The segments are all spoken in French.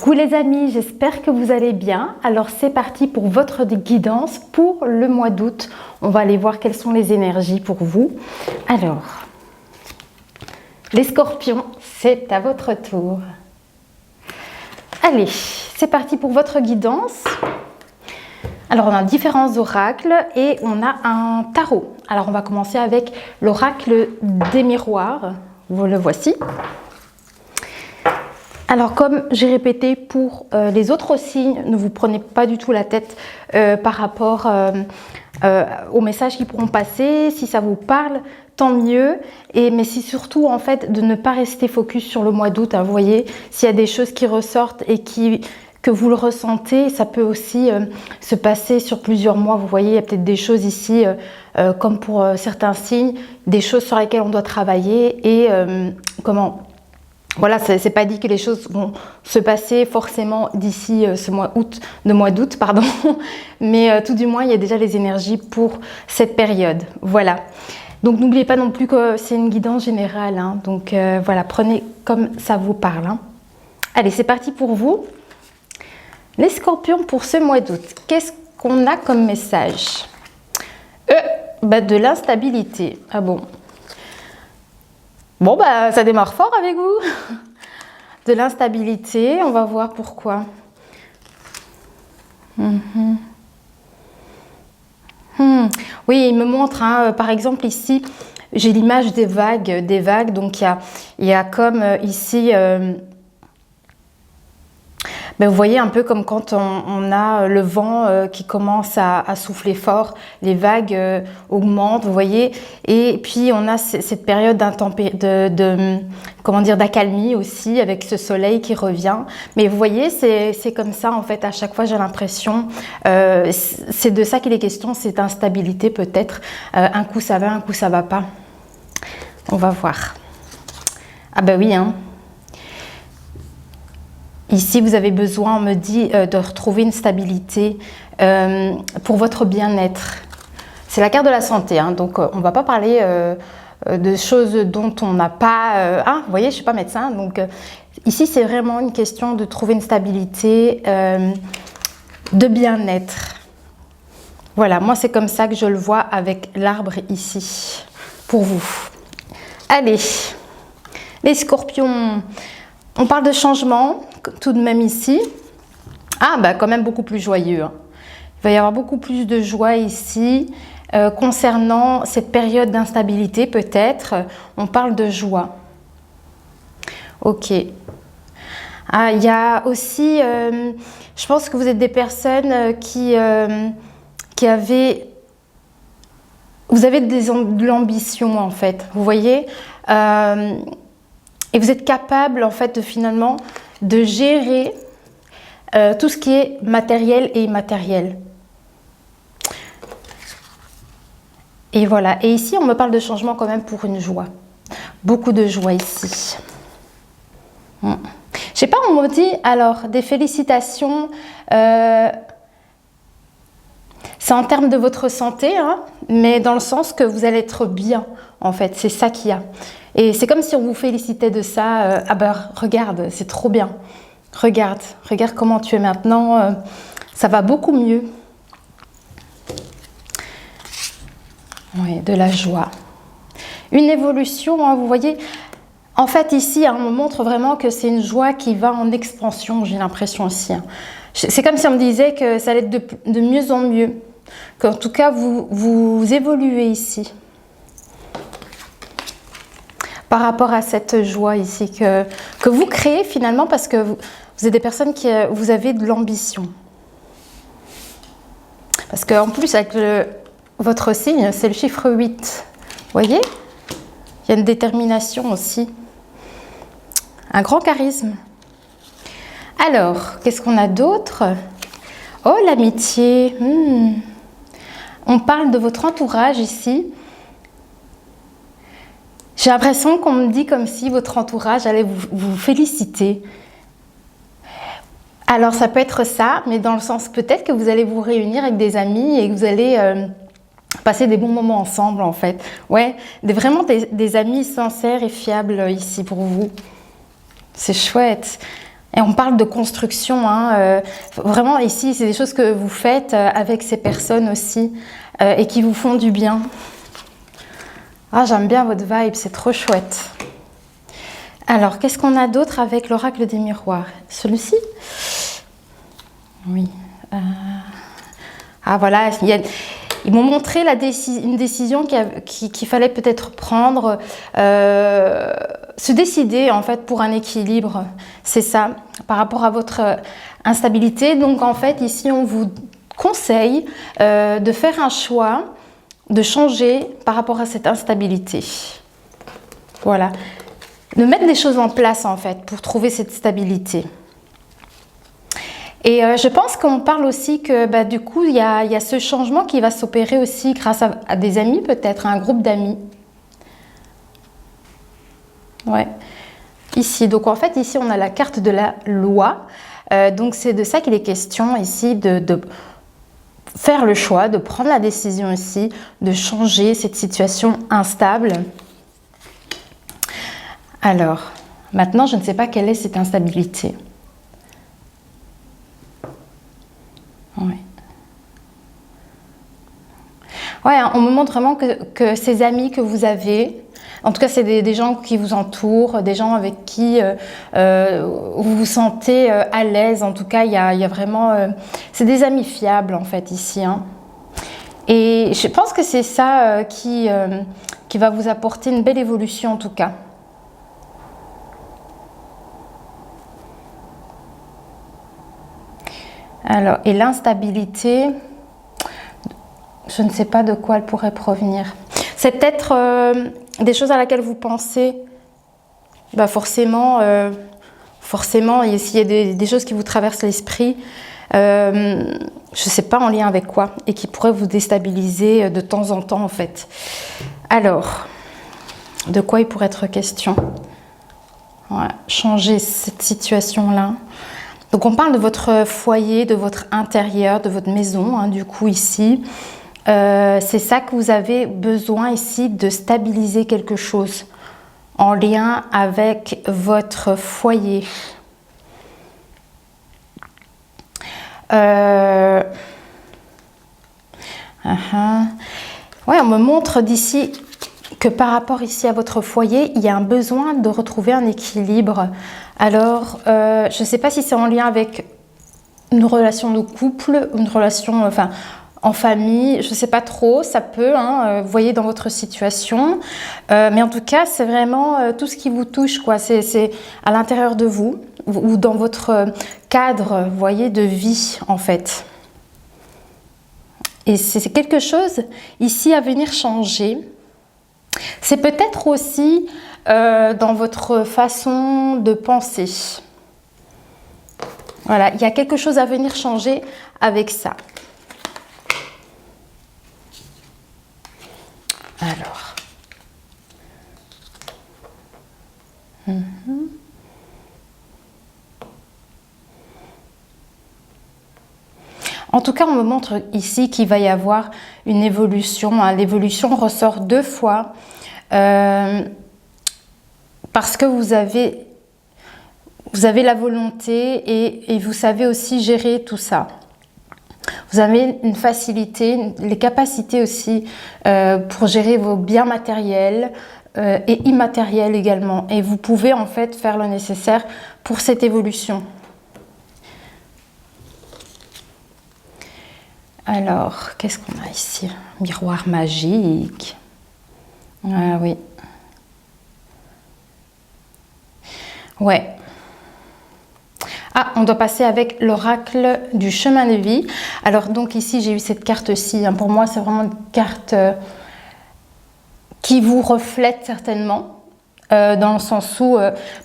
Coucou les amis, j'espère que vous allez bien. Alors c'est parti pour votre guidance pour le mois d'août. On va aller voir quelles sont les énergies pour vous. Alors, les scorpions, c'est à votre tour. Allez, c'est parti pour votre guidance. Alors on a différents oracles et on a un tarot. Alors on va commencer avec l'oracle des miroirs. Vous le voici. Alors comme j'ai répété pour les autres signes, ne vous prenez pas du tout la tête par rapport aux messages qui pourront passer. Si ça vous parle, tant mieux. Mais c'est surtout en fait de ne pas rester focus sur le mois d'août. Hein. Vous voyez, s'il y a des choses qui ressortent et que vous le ressentez, ça peut aussi se passer sur plusieurs mois. Vous voyez, il y a peut-être des choses ici, comme pour certains signes, des choses sur lesquelles on doit travailler et voilà, c'est pas dit que les choses vont se passer forcément d'ici ce mois d'août, pardon. Mais tout du moins, il y a déjà les énergies pour cette période. Voilà. Donc n'oubliez pas non plus que c'est une guidance générale. Hein. Donc voilà, prenez comme ça vous parle. Hein. Allez, c'est parti pour vous. Les scorpions pour ce mois d'août. Qu'est-ce qu'on a comme message? De l'instabilité. Ah bon? Bon, ça démarre fort avec vous. De l'instabilité, on va voir pourquoi. Oui, il me montre, hein, par exemple ici, j'ai l'image des vagues. Donc il y a comme ici, vous voyez un peu comme quand on a le vent qui commence à souffler fort, les vagues augmentent, vous voyez, et puis on a cette période d'accalmie aussi avec ce soleil qui revient. Mais vous voyez, c'est comme ça en fait à chaque fois j'ai l'impression, c'est de ça qu'il est question, cette instabilité peut-être, un coup ça va, un coup ça va pas. On va voir. Ah bah oui, hein. Ici, vous avez besoin, on me dit, de retrouver une stabilité pour votre bien-être. C'est la carte de la santé, hein, donc on ne va pas parler de choses dont on n'a pas... vous voyez, je ne suis pas médecin, donc ici, c'est vraiment une question de trouver une stabilité de bien-être. Voilà, moi, c'est comme ça que je le vois avec l'arbre ici, pour vous. Allez, les scorpions... On parle de changement, tout de même ici. Quand même beaucoup plus joyeux. Hein. Il va y avoir beaucoup plus de joie ici. Concernant cette période d'instabilité, peut-être, on parle de joie. Ok. Il y a aussi, je pense que vous êtes des personnes qui avaient... Vous avez de l'ambition, en fait. Vous voyez et vous êtes capable, en fait, finalement, de gérer tout ce qui est matériel et immatériel. Et voilà. Et ici, on me parle de changement quand même pour une joie. Beaucoup de joie ici. Je sais pas, on me dit, alors, des félicitations. C'est en termes de votre santé, hein, mais dans le sens que vous allez être bien, en fait. C'est ça qu'il y a. Et c'est comme si on vous félicitait de ça. Regarde, c'est trop bien. Regarde comment tu es maintenant. Ça va beaucoup mieux. Oui, de la joie. Une évolution, hein, vous voyez. En fait, ici, on me montre vraiment que c'est une joie qui va en expansion, j'ai l'impression aussi. Hein. C'est comme si on me disait que ça allait être de mieux en mieux. Qu'en tout cas, vous évoluez ici. Par rapport à cette joie ici que vous créez finalement parce que vous êtes des personnes qui vous avez de l'ambition. Parce qu'en plus avec votre signe, c'est le chiffre 8. Vous voyez? Il y a une détermination aussi. Un grand charisme. Alors, qu'est-ce qu'on a d'autre? Oh, l'amitié. On parle de votre entourage ici. J'ai l'impression qu'on me dit comme si votre entourage allait vous féliciter. Alors ça peut être ça, mais dans le sens peut-être que vous allez vous réunir avec des amis et que vous allez passer des bons moments ensemble en fait. Ouais, vraiment des amis sincères et fiables ici pour vous. C'est chouette. Et on parle de construction, hein, vraiment ici, c'est des choses que vous faites avec ces personnes aussi et qui vous font du bien. Ah, j'aime bien votre vibe, c'est trop chouette. Alors, qu'est-ce qu'on a d'autre avec l'oracle des miroirs? Celui-ci? Oui. Ah voilà, ils m'ont montré une décision qu'il fallait peut-être prendre, se décider en fait pour un équilibre, c'est ça, par rapport à votre instabilité. Donc en fait ici on vous conseille de faire un choix, de changer par rapport à cette instabilité. Voilà, de mettre des choses en place en fait pour trouver cette stabilité. Et je pense qu'on parle aussi que du coup, il y a ce changement qui va s'opérer aussi grâce à des amis peut-être, à un groupe d'amis. Ouais. Ici, donc en fait, ici, on a la carte de la loi. Donc c'est de ça qu'il est question ici, de faire le choix, de prendre la décision ici, de changer cette situation instable. Alors, maintenant, je ne sais pas quelle est cette instabilité. Ouais. Ouais, on me montre vraiment que ces amis que vous avez, en tout cas c'est des gens qui vous entourent, des gens avec qui vous vous sentez à l'aise, en tout cas il y a vraiment, c'est des amis fiables en fait ici. Hein. Et je pense que c'est ça qui va vous apporter une belle évolution en tout cas. Alors, et l'instabilité, je ne sais pas de quoi elle pourrait provenir. C'est peut-être des choses à laquelle vous pensez. Forcément, s'il y a des choses qui vous traversent l'esprit, je ne sais pas en lien avec quoi, et qui pourraient vous déstabiliser de temps en temps en fait. Alors, de quoi il pourrait être question? Ouais, changer cette situation-là. Donc on parle de votre foyer, de votre intérieur, de votre maison, hein, du coup ici. C'est ça que vous avez besoin ici, de stabiliser quelque chose en lien avec votre foyer. Ouais, on me montre d'ici que par rapport ici à votre foyer, il y a un besoin de retrouver un équilibre. Alors, je ne sais pas si c'est en lien avec une relation de couple, une relation en famille, je ne sais pas trop, ça peut, hein, vous voyez dans votre situation. Mais en tout cas, c'est vraiment tout ce qui vous touche, quoi. C'est à l'intérieur de vous ou dans votre cadre, vous voyez, de vie, en fait. Et c'est quelque chose ici à venir changer. C'est peut-être aussi dans votre façon de penser. Voilà, il y a quelque chose à venir changer avec ça. Alors. En tout cas, on me montre ici qu'il va y avoir une évolution. Hein. L'évolution ressort 2 fois parce que vous avez la volonté et vous savez aussi gérer tout ça. Vous avez une facilité, les capacités aussi pour gérer vos biens matériels et immatériels également. Et vous pouvez en fait faire le nécessaire pour cette évolution. Alors, qu'est-ce qu'on a ici? Miroir magique. Ah oui. Ouais. Ah, on doit passer avec l'oracle du chemin de vie. Alors, donc ici, j'ai eu cette carte-ci. Hein. Pour moi, c'est vraiment une carte qui vous reflète certainement. Dans le sens où,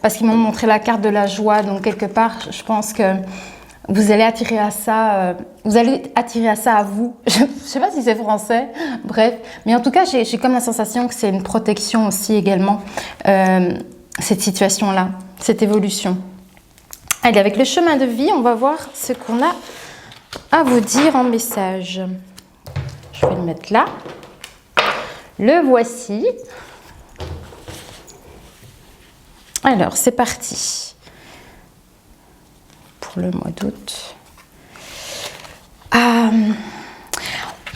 parce qu'ils m'ont montré la carte de la joie. Donc, quelque part, je pense que vous allez attirer à ça, à vous. Je ne sais pas si c'est français, bref. Mais en tout cas, j'ai comme la sensation que c'est une protection aussi également, cette situation-là, cette évolution. Allez, avec le chemin de vie, on va voir ce qu'on a à vous dire en message. Je vais le mettre là. Le voici. Alors, c'est parti. pour le mois d'août.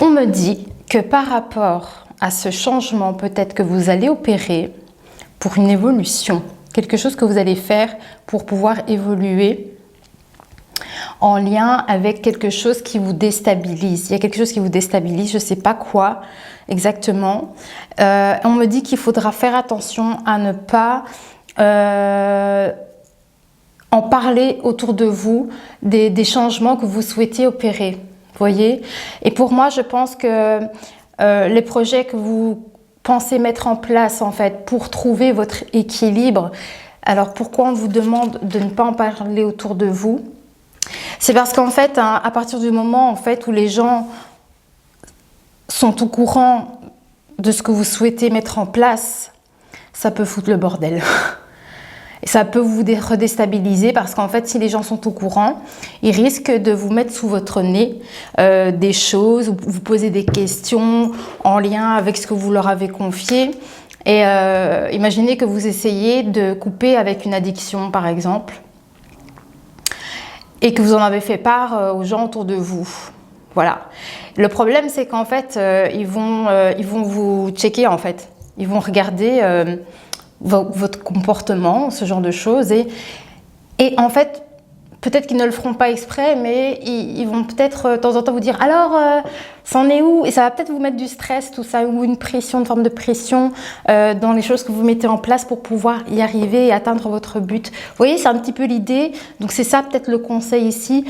On me dit que par rapport à ce changement, peut-être que vous allez opérer pour une évolution, quelque chose que vous allez faire pour pouvoir évoluer en lien avec quelque chose qui vous déstabilise. Il y a quelque chose qui vous déstabilise, je ne sais pas quoi exactement. On me dit qu'il faudra faire attention à ne pas en parler autour de vous des changements que vous souhaitez opérer. Vous voyez? Et pour moi, je pense que les projets que vous pensez mettre en place en fait pour trouver votre équilibre, alors pourquoi on vous demande de ne pas en parler autour de vous? C'est parce qu'en fait, à partir du moment en fait, où les gens sont au courant de ce que vous souhaitez mettre en place, ça peut foutre le bordel. Et ça peut vous redéstabiliser parce qu'en fait, si les gens sont au courant, ils risquent de vous mettre sous votre nez des choses, vous poser des questions en lien avec ce que vous leur avez confié. Et imaginez que vous essayez de couper avec une addiction, par exemple, et que vous en avez fait part aux gens autour de vous. Voilà. Le problème, c'est qu'en fait, ils vont vous checker, en fait. Ils vont regarder votre comportement, ce genre de choses. Et en fait, peut-être qu'ils ne le feront pas exprès, mais ils vont peut-être de temps en temps vous dire « Alors, c'en est où ?» Et ça va peut-être vous mettre du stress, tout ça, ou une pression, une forme de pression dans les choses que vous mettez en place pour pouvoir y arriver et atteindre votre but. Vous voyez, c'est un petit peu l'idée. Donc, c'est ça peut-être le conseil ici.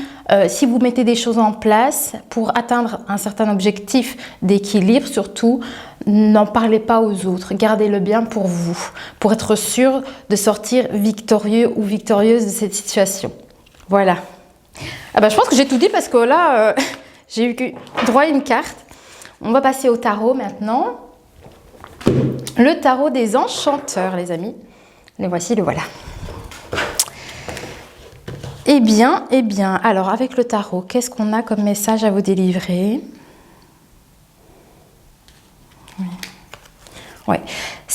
Si vous mettez des choses en place pour atteindre un certain objectif d'équilibre, surtout, n'en parlez pas aux autres. Gardez-le bien pour vous, pour être sûr de sortir victorieux ou victorieuse de cette situation. Voilà. Ah bah, je pense que j'ai tout dit parce que là, j'ai eu droit à une carte. On va passer au tarot maintenant. Le tarot des enchanteurs, les amis. Les voici, le voilà. Eh bien, alors avec le tarot, qu'est-ce qu'on a comme message à vous délivrer ? Ouais.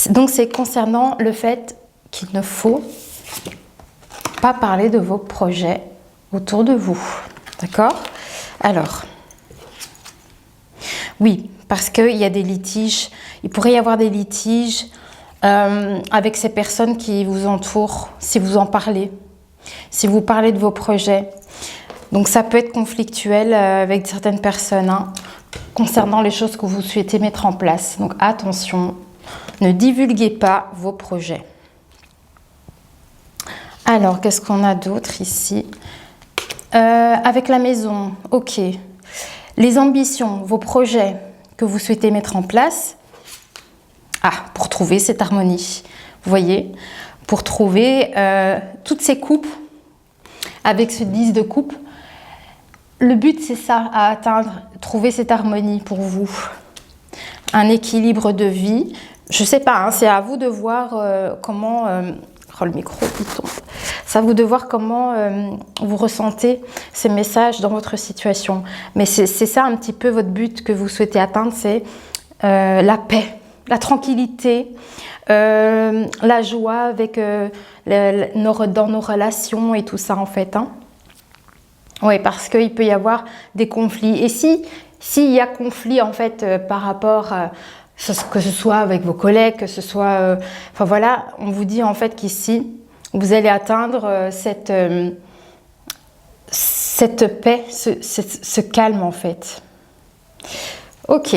Donc, c'est concernant le fait qu'il ne faut pas parler de vos projets autour de vous. D'accord? Alors, oui, parce qu'il y a des litiges. Il pourrait y avoir des litiges avec ces personnes qui vous entourent, si vous en parlez, si vous parlez de vos projets. Donc, ça peut être conflictuel avec certaines personnes concernant les choses que vous souhaitez mettre en place. Donc, attention, ne divulguez pas vos projets. Alors, qu'est-ce qu'on a d'autre ici? Avec la maison, ok. Les ambitions, vos projets que vous souhaitez mettre en place. Pour trouver cette harmonie. Vous voyez, pour trouver toutes ces coupes, avec ce 10 de coupe, le but c'est ça, à atteindre, trouver cette harmonie pour vous. Un équilibre de vie. Je sais pas, c'est à vous de voir comment... le micro, il tombe. C'est à vous de voir comment vous ressentez ces messages dans votre situation. Mais c'est ça un petit peu votre but que vous souhaitez atteindre, c'est la paix, la tranquillité, la joie avec, dans nos relations et tout ça en fait. Oui, parce qu'il peut y avoir des conflits. Et s'il y a conflit en fait par rapport à... que ce soit avec vos collègues, que ce soit... enfin voilà, on vous dit en fait qu'ici, vous allez atteindre cette paix, ce calme en fait. Ok,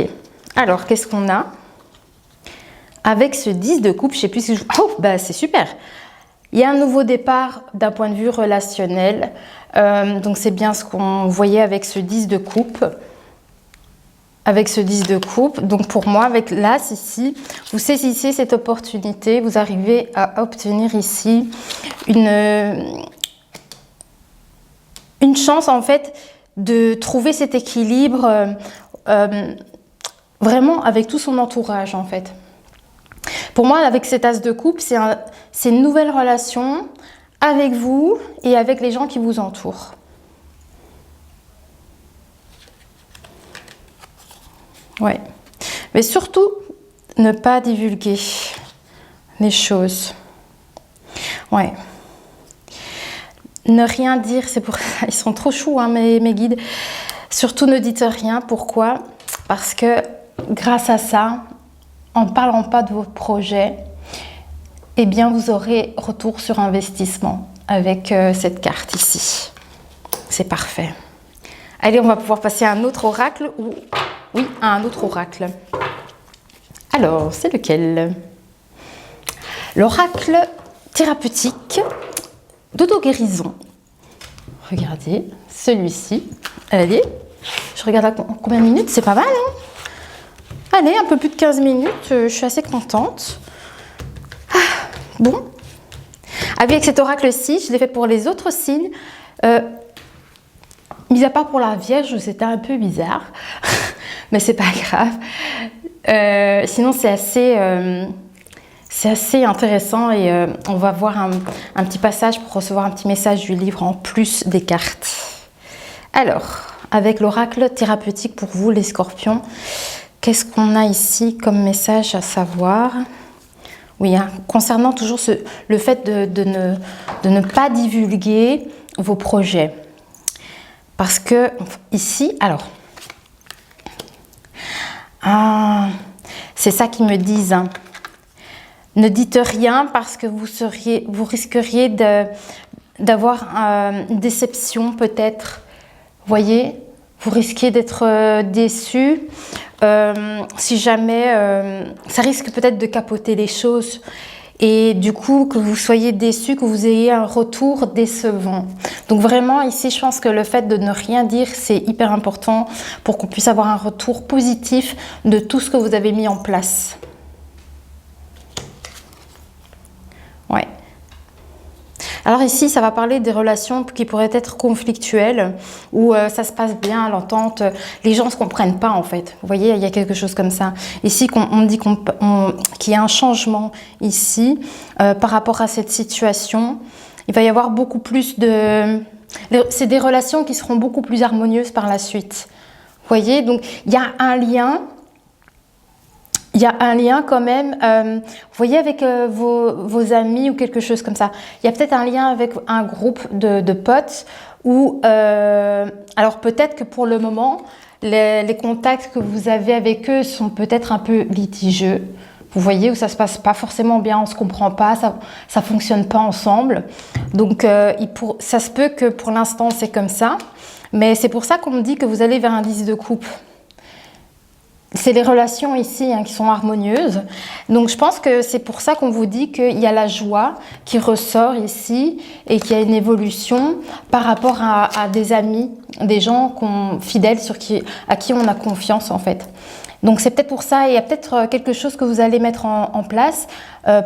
alors qu'est-ce qu'on a? Avec ce 10 de coupe, je sais plus si je... Oh, bah c'est super. Il y a un nouveau départ d'un point de vue relationnel. Donc c'est bien ce qu'on voyait avec ce 10 de coupe. Avec ce 10 de coupe, donc pour moi, avec l'As ici, vous saisissez cette opportunité, vous arrivez à obtenir ici une chance en fait de trouver cet équilibre vraiment avec tout son entourage en fait. Pour moi, avec cet As de coupe, c'est une nouvelle relation avec vous et avec les gens qui vous entourent. Ouais, mais surtout ne pas divulguer les choses. Ouais. Ne rien dire, c'est pour ça, ils sont trop choux, hein, mes guides. Surtout ne dites rien. Pourquoi? Parce que grâce à ça, en ne parlant pas de vos projets, eh bien vous aurez retour sur investissement avec cette carte ici. C'est parfait. Allez, on va pouvoir passer à un autre oracle ou oui, à un autre oracle. Alors, c'est lequel? L'oracle thérapeutique d'auto-guérison. Regardez, celui-ci. Allez, je regarde à combien de minutes? C'est pas mal, hein? Allez, un peu plus de 15 minutes, je suis assez contente. Ah, bon. Avec cet oracle-ci, je l'ai fait pour les autres signes. Mis à part pour la Vierge, c'était un peu bizarre, mais c'est pas grave. Sinon, c'est assez intéressant et on va voir un petit passage pour recevoir un petit message du livre en plus des cartes. Alors, avec l'oracle thérapeutique pour vous, les scorpions, qu'est-ce qu'on a ici comme message à savoir? Oui, hein, concernant toujours le fait de ne pas divulguer vos projets. Parce que ici, alors, c'est ça qu'ils me disent. Hein. Ne dites rien parce que vous risqueriez d'avoir une déception peut-être. Voyez, vous risquez d'être déçu. Si jamais, ça risque peut-être de capoter les choses. Et du coup, que vous soyez déçu, que vous ayez un retour décevant. Donc vraiment, ici, je pense que le fait de ne rien dire, c'est hyper important pour qu'on puisse avoir un retour positif de tout ce que vous avez mis en place. Ouais. Alors ici, ça va parler des relations qui pourraient être conflictuelles, où ça se passe bien, l'entente, les gens ne se comprennent pas en fait. Vous voyez, il y a quelque chose comme ça. Ici, on dit qu'il y a un changement ici par rapport à cette situation. Il va y avoir beaucoup plus de... C'est des relations qui seront beaucoup plus harmonieuses par la suite. Vous voyez, donc il y a un lien... Il y a un lien quand même, vous voyez, avec vos amis ou quelque chose comme ça. Il y a peut-être un lien avec un groupe de potes ou... alors peut-être que pour le moment, les contacts que vous avez avec eux sont peut-être un peu litigieux. Vous voyez, où ça se passe pas forcément bien, on se comprend pas, ça fonctionne pas ensemble. Donc ça se peut que pour l'instant c'est comme ça. Mais c'est pour ça qu'on me dit que vous allez vers un 10 de coupe. C'est les relations ici qui sont harmonieuses. Donc je pense que c'est pour ça qu'on vous dit qu'il y a la joie qui ressort ici et qu'il y a une évolution par rapport à des amis, des gens fidèles à qui on a confiance en fait. Donc c'est peut-être pour ça, il y a peut-être quelque chose que vous allez mettre en place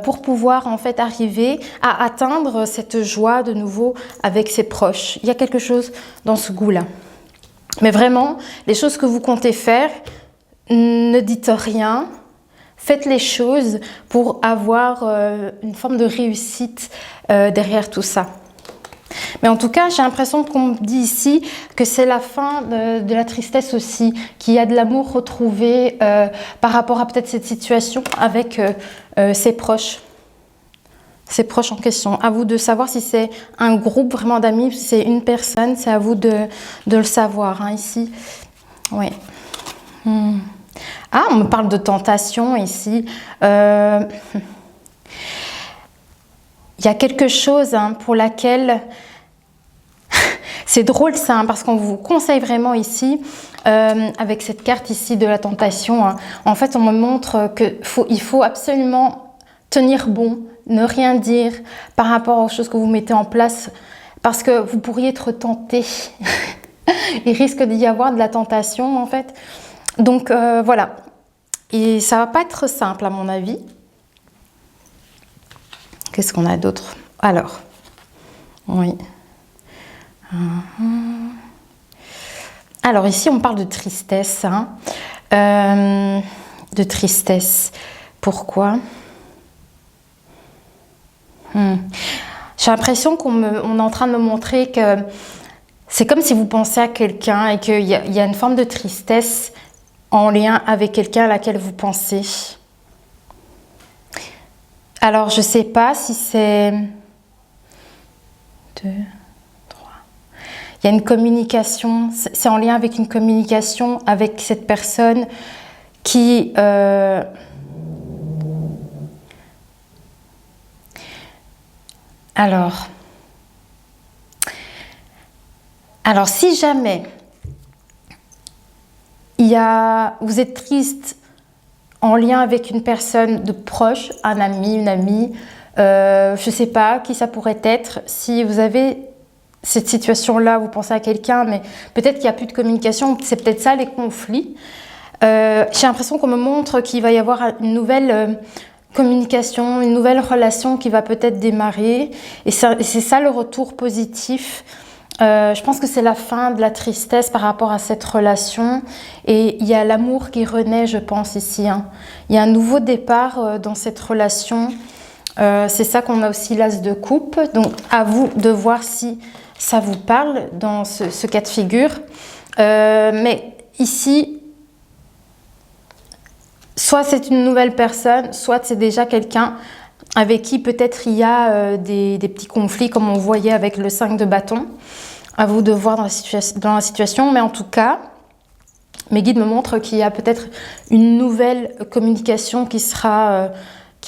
pour pouvoir en fait arriver à atteindre cette joie de nouveau avec ses proches. Il y a quelque chose dans ce goût-là. Mais vraiment, les choses que vous comptez faire, ne dites rien, faites les choses pour avoir une forme de réussite derrière tout ça. Mais en tout cas, j'ai l'impression qu'on me dit ici que c'est la fin de la tristesse aussi, qu'il y a de l'amour retrouvé par rapport à peut-être cette situation avec ses proches. Ses proches en question. À vous de savoir si c'est un groupe vraiment d'amis, si c'est une personne, c'est à vous de le savoir hein, ici. Oui. Ah, on me parle de tentation ici. Il y a quelque chose pour laquelle... C'est drôle ça, parce qu'on vous conseille vraiment ici, avec cette carte ici de la tentation. En fait, on me montre qu'il faut absolument tenir bon, ne rien dire par rapport aux choses que vous mettez en place, parce que vous pourriez être tenté. Il risque d'y avoir de la tentation en fait. Donc voilà, et ça va pas être simple à mon avis. Qu'est-ce qu'on a d'autre? Alors, oui. Alors ici on parle de tristesse. De tristesse. Pourquoi? J'ai l'impression qu'on est en train de me montrer que c'est comme si vous pensez à quelqu'un et qu'il y a une forme de tristesse en lien avec quelqu'un à laquelle vous pensez. Alors, je ne sais pas si c'est... y a une communication, c'est en lien avec une communication avec cette personne qui... Alors, si jamais vous êtes triste en lien avec une personne de proche, un ami, une amie, je ne sais pas qui ça pourrait être, si vous avez cette situation-là, vous pensez à quelqu'un, mais peut-être qu'il n'y a plus de communication, c'est peut-être ça les conflits. J'ai l'impression qu'on me montre qu'il va y avoir une nouvelle communication, une nouvelle relation qui va peut-être démarrer. Et c'est ça le retour positif. Je pense que c'est la fin de la tristesse par rapport à cette relation. Et il y a l'amour qui renaît, je pense, ici. Hein. Il y a un nouveau départ dans cette relation. C'est ça qu'on a aussi l'as de coupe. Donc, à vous de voir si ça vous parle dans ce cas de figure. Mais ici, soit c'est une nouvelle personne, soit c'est déjà quelqu'un avec qui peut-être il y a des petits conflits comme on voyait avec le 5 de bâton. À vous de voir dans la situation. Mais en tout cas, mes guides me montrent qu'il y a peut-être une nouvelle communication qui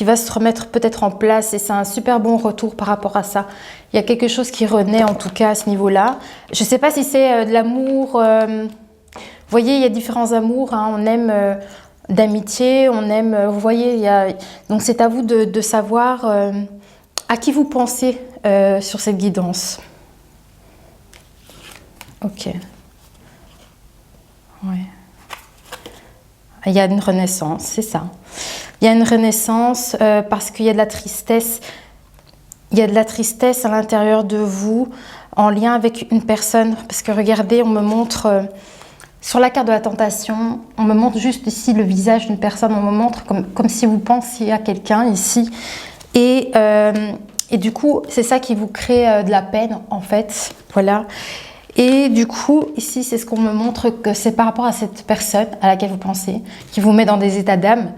va se remettre peut-être en place. Et c'est un super bon retour par rapport à ça. Il y a quelque chose qui renaît en tout cas à ce niveau-là. Je ne sais pas si c'est de l'amour. Vous voyez, il y a différents amours. Hein. On aime... d'amitié, on aime, vous voyez, donc c'est à vous de savoir à qui vous pensez sur cette guidance. Ok. Ouais. Il y a une renaissance, c'est ça. Il y a une renaissance parce qu'il y a de la tristesse. Il y a de la tristesse à l'intérieur de vous en lien avec une personne. Parce que regardez, on me montre... sur la carte de la tentation, on me montre juste ici le visage d'une personne, on me montre comme si vous pensiez à quelqu'un ici. Et du coup, c'est ça qui vous crée de la peine, en fait. Voilà. Et du coup, ici, c'est ce qu'on me montre que c'est par rapport à cette personne à laquelle vous pensez, qui vous met dans des états d'âme.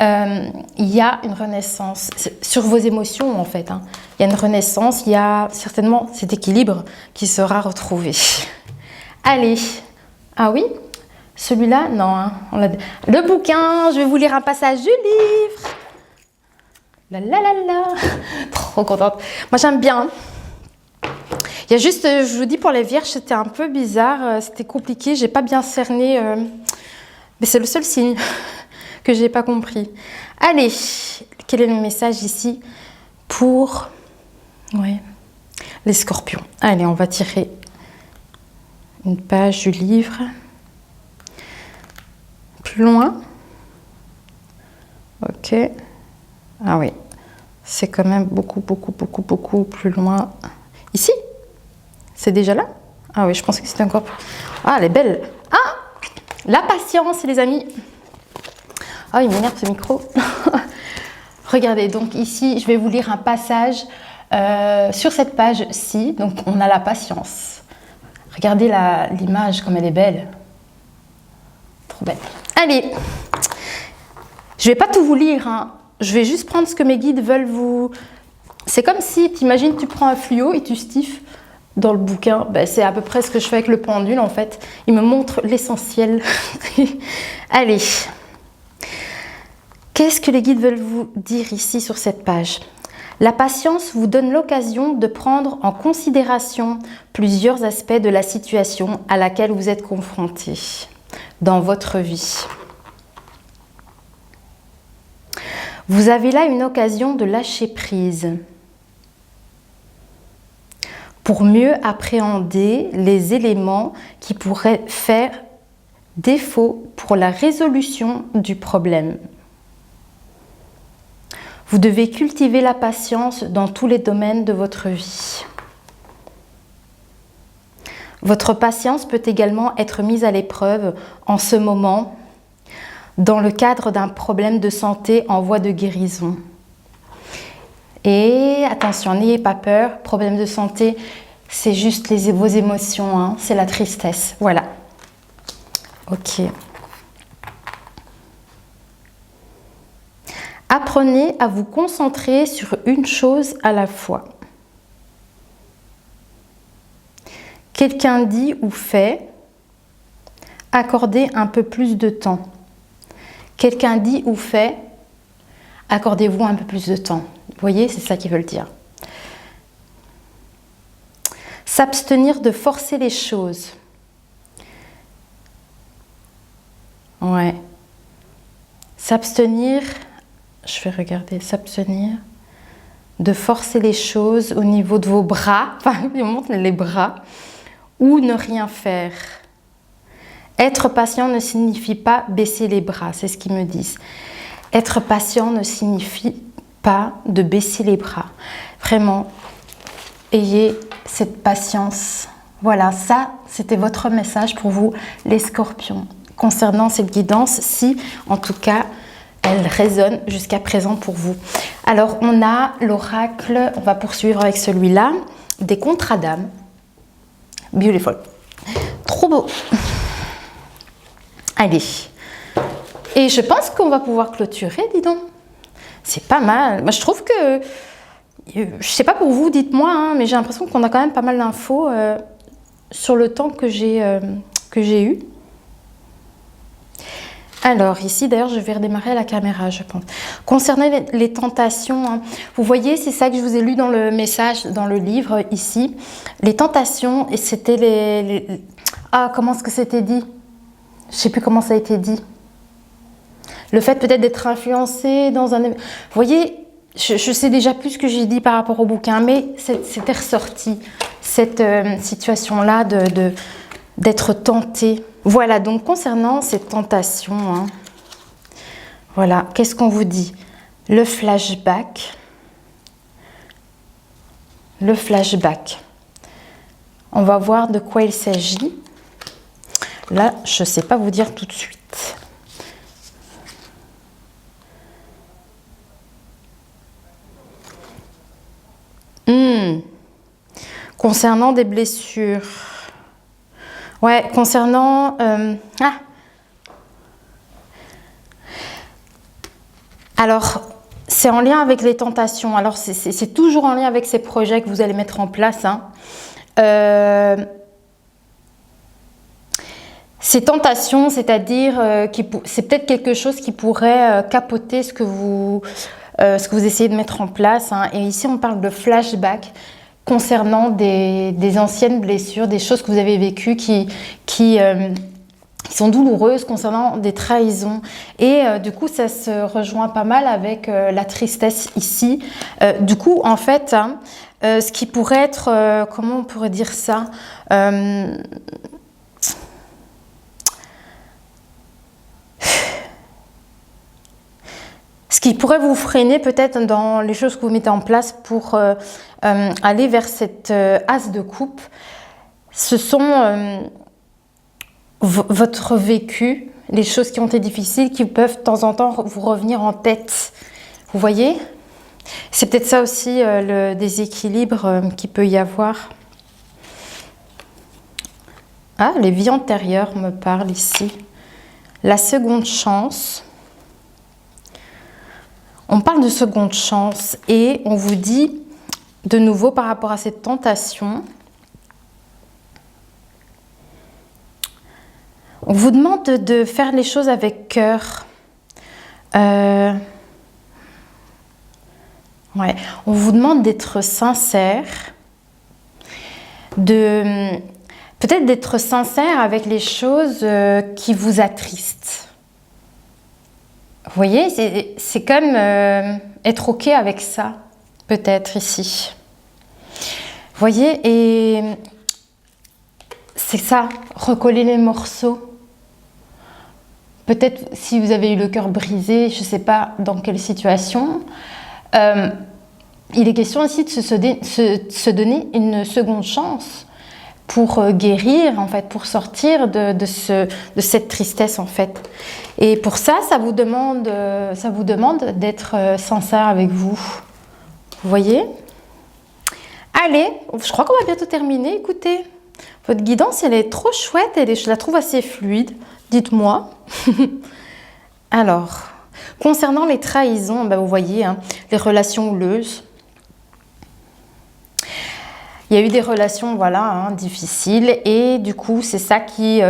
Il y a une renaissance sur vos émotions, en fait. Hein. Il y a une renaissance, il y a certainement cet équilibre qui sera retrouvé. Allez. Ah oui, celui-là, non. Hein, le bouquin, je vais vous lire un passage du livre. La la la la, trop contente. Moi, j'aime bien. Il y a juste, je vous dis, pour les vierges, c'était un peu bizarre. C'était compliqué, j'ai pas bien cerné. Mais c'est le seul signe que j'ai pas compris. Allez, quel est le message ici pour les scorpions? Allez, on va tirer une page du livre. Plus loin. Ok. Ah oui. C'est quand même beaucoup plus loin. Ici? C'est déjà là? Ah oui, je pensais que c'était encore plus... Ah, elle est belle. Ah! La patience, les amis. Ah, il m'énerve ce micro. Regardez, donc ici, je vais vous lire un passage sur cette page-ci. Donc, on a la patience. Regardez l'image, comme elle est belle. Trop belle. Allez, je ne vais pas tout vous lire. Hein. Je vais juste prendre ce que mes guides veulent vous... C'est comme si, t'imagines, tu prends un fluo et tu stiffes dans le bouquin. Ben, c'est à peu près ce que je fais avec le pendule, en fait. Il me montre l'essentiel. Allez. Qu'est-ce que les guides veulent vous dire ici sur cette page ? La patience vous donne l'occasion de prendre en considération plusieurs aspects de la situation à laquelle vous êtes confronté dans votre vie. Vous avez là une occasion de lâcher prise pour mieux appréhender les éléments qui pourraient faire défaut pour la résolution du problème. Vous devez cultiver la patience dans tous les domaines de votre vie. Votre patience peut également être mise à l'épreuve en ce moment dans le cadre d'un problème de santé en voie de guérison. Et attention, n'ayez pas peur, problème de santé, c'est juste vos émotions, hein, c'est la tristesse. Voilà. Ok. Apprenez à vous concentrer sur une chose à la fois. quelqu'un dit ou fait, accordez un peu plus de temps. Quelqu'un dit ou fait, accordez-vous un peu plus de temps. Vous voyez, c'est ça qu'ils veulent dire. S'abstenir de forcer les choses. Ouais. S'abstenir, je vais regarder, s'abstenir de forcer les choses au niveau de vos bras, enfin, on montre les bras, ou ne rien faire. Être patient ne signifie pas baisser les bras, c'est ce qu'ils me disent. Être patient ne signifie pas de baisser les bras. Vraiment, ayez cette patience. Voilà, ça, c'était votre message pour vous, les scorpions, concernant cette guidance, si, en tout cas, elle résonne jusqu'à présent pour vous. Alors, on a l'oracle, on va poursuivre avec celui-là, des contrats d'âme. Beautiful. Trop beau. Allez. Et je pense qu'on va pouvoir clôturer, dis donc. C'est pas mal. Moi, je trouve que, je sais pas pour vous, dites-moi, hein, mais j'ai l'impression qu'on a quand même pas mal d'infos sur le temps que j'ai eu. Alors ici, d'ailleurs, je vais redémarrer la caméra, je pense. Concernant les tentations, hein, vous voyez, c'est ça que je vous ai lu dans le message, dans le livre, ici. Les tentations, et c'était Ah, comment est-ce que c'était dit? Je ne sais plus comment ça a été dit. Le fait peut-être d'être influencé dans un... Vous voyez, je sais déjà plus ce que j'ai dit par rapport au bouquin, mais c'était ressorti, cette situation-là d'être tenté. Voilà, donc concernant cette tentation, hein, voilà, qu'est-ce qu'on vous dit? Le flashback. Le flashback. On va voir de quoi il s'agit. Là, je ne sais pas vous dire tout de suite. Concernant des blessures. Ouais, concernant... Alors, c'est en lien avec les tentations. Alors, c'est toujours en lien avec ces projets que vous allez mettre en place. Hein. Ces tentations, c'est-à-dire, c'est peut-être quelque chose qui pourrait capoter ce que vous essayez de mettre en place. Hein. Et ici, on parle de flashback concernant des anciennes blessures, des choses que vous avez vécues qui sont douloureuses, concernant des trahisons. Et du coup, ça se rejoint pas mal avec la tristesse ici. Du coup, en fait, hein, ce qui pourrait être, comment on pourrait dire ça, ce qui pourrait vous freiner peut-être dans les choses que vous mettez en place pour aller vers cette as de coupe, ce sont votre vécu, les choses qui ont été difficiles, qui peuvent de temps en temps vous revenir en tête. Vous voyez? C'est peut-être ça aussi le déséquilibre qu'il peut y avoir. Ah, les vies antérieures me parlent ici. La seconde chance. On parle de seconde chance et on vous dit de nouveau par rapport à cette tentation, on vous demande de faire les choses avec cœur. Ouais. On vous demande d'être sincère, peut-être d'être sincère avec les choses qui vous attristent. Vous voyez, c'est comme être OK avec ça, peut-être ici. Vous voyez, et c'est ça, recoller les morceaux. Peut-être si vous avez eu le cœur brisé, je ne sais pas dans quelle situation, il est question aussi de se donner une seconde chance pour guérir, en fait, pour sortir de cette tristesse, en fait. Et pour ça, ça vous demande d'être sincère avec vous. Vous voyez? Allez, je crois qu'on va bientôt terminer. Écoutez, votre guidance, elle est trop chouette, je la trouve assez fluide. Dites-moi. Alors, concernant les trahisons, ben vous voyez, hein, les relations houleuses. Il Il y a eu des relations, voilà, hein, difficiles et du coup, c'est ça qui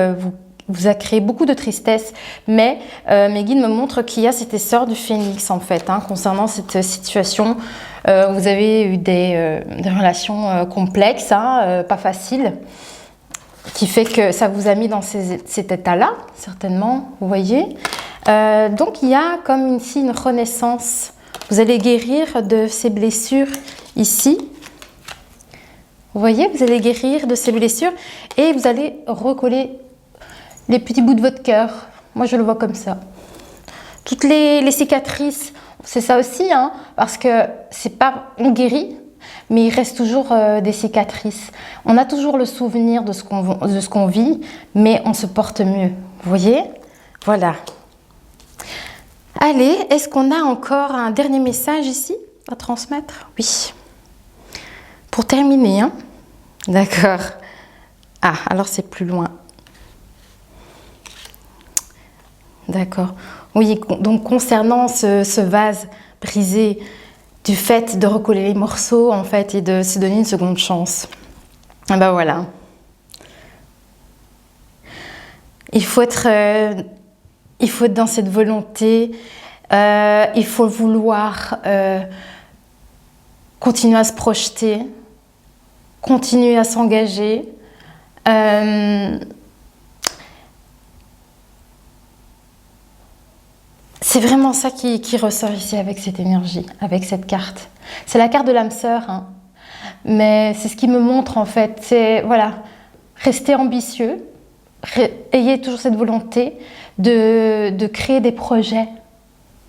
vous a créé beaucoup de tristesse. Mais mes guides me montrent qu'il y a cet essor du phénix, en fait, hein, concernant cette situation. Vous avez eu des relations complexes, hein, pas faciles, qui fait que ça vous a mis dans cet état-là, certainement, vous voyez. Donc, il y a comme ici une renaissance. Vous allez guérir de ces blessures ici. Vous voyez, vous allez guérir de ces blessures et vous allez recoller les petits bouts de votre cœur. Moi, je le vois comme ça. Toutes les cicatrices, c'est ça aussi, hein, parce que c'est pas, on guérit, mais il reste toujours des cicatrices. On a toujours le souvenir de ce qu'on vit, mais on se porte mieux. Vous voyez? Voilà. Allez, est-ce qu'on a encore un dernier message ici à transmettre? Oui. Pour terminer, hein? D'accord. Ah, alors c'est plus loin. D'accord. Oui, donc concernant ce vase brisé, du fait de recoller les morceaux, en fait, et de se donner une seconde chance. Ah ben voilà. Il faut être dans cette volonté, il faut vouloir continuer à se projeter, continuer à s'engager. C'est vraiment ça qui ressort ici avec cette énergie, avec cette carte. C'est la carte de l'âme sœur, hein. Mais c'est ce qui me montre en fait. C'est, voilà, restez ambitieux, ayez toujours cette volonté de créer des projets.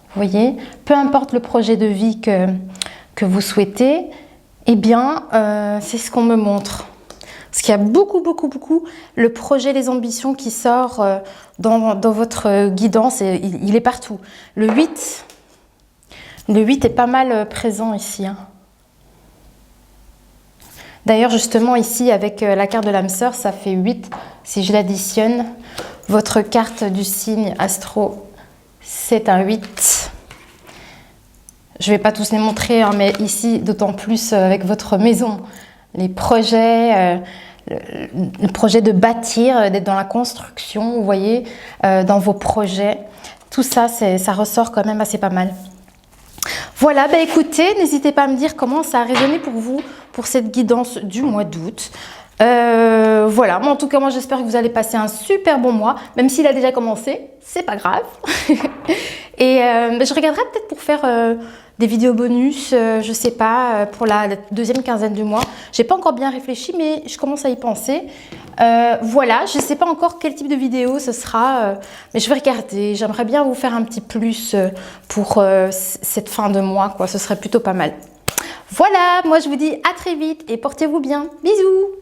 Vous voyez, peu importe le projet de vie que vous souhaitez, eh bien, c'est ce qu'on me montre. Parce qu'il y a beaucoup, le projet, les ambitions qui sort dans votre guidance, et il est partout. Le 8 est pas mal présent ici, hein. D'ailleurs, justement, ici, avec la carte de l'âme sœur, ça fait 8. Si je l'additionne, votre carte du signe astro, c'est un 8. Je ne vais pas tous les montrer, hein, mais ici, d'autant plus avec votre maison. Les projets, le projet de bâtir, d'être dans la construction, vous voyez, dans vos projets. Tout ça, ça ressort quand même assez pas mal. Voilà, bah écoutez, n'hésitez pas à me dire comment ça a résonné pour vous, pour cette guidance du mois d'août. Voilà, mais en tout cas, moi j'espère que vous allez passer un super bon mois, même s'il a déjà commencé, c'est pas grave. Et je regarderai peut-être pour faire des vidéos bonus, je sais pas, pour la deuxième quinzaine du mois. J'ai pas encore bien réfléchi, mais je commence à y penser. Voilà, je sais pas encore quel type de vidéo ce sera, mais je vais regarder. J'aimerais bien vous faire un petit plus pour cette fin de mois, quoi. Ce serait plutôt pas mal. Voilà, moi je vous dis à très vite et portez-vous bien. Bisous!